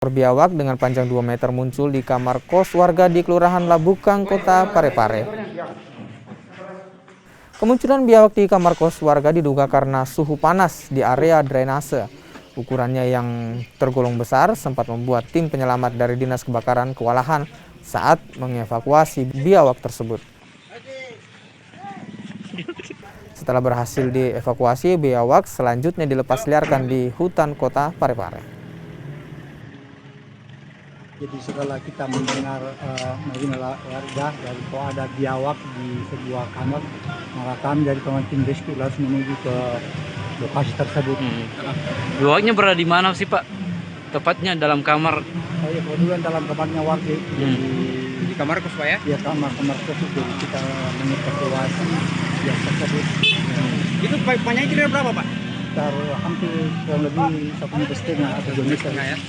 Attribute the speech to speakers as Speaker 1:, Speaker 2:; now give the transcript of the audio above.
Speaker 1: Biawak dengan panjang 2 meter muncul di kamar kos warga di Kelurahan Labukang, Kota Parepare. Kemunculan biawak di kamar kos warga diduga karena suhu panas di area drainase. Ukurannya yang tergolong besar sempat membuat tim penyelamat dari Dinas Kebakaran kewalahan saat mengevakuasi biawak tersebut. Setelah berhasil dievakuasi, biawak selanjutnya dilepas liarkan di hutan Kota Parepare.
Speaker 2: Jadi setelah kita mendengar warga dari bahwa ada biawak di sebuah kamar, maka kami dari tim rescue langsung menuju ke lokasi tersebut.
Speaker 3: Biawaknya berada di mana sih Pak? Tepatnya dalam kamar?
Speaker 2: Ya, kebetulan dalam kamarnya warga.
Speaker 4: Di kamar kos Pak ya?
Speaker 2: Ya, kamar kos itu kita mengevakuasi biawak tersebut.
Speaker 4: Itu panjangnya kira berapa Pak?
Speaker 2: Sekitar hampir kurang lebih 1,5 meter atau 2 meter.
Speaker 4: Ya.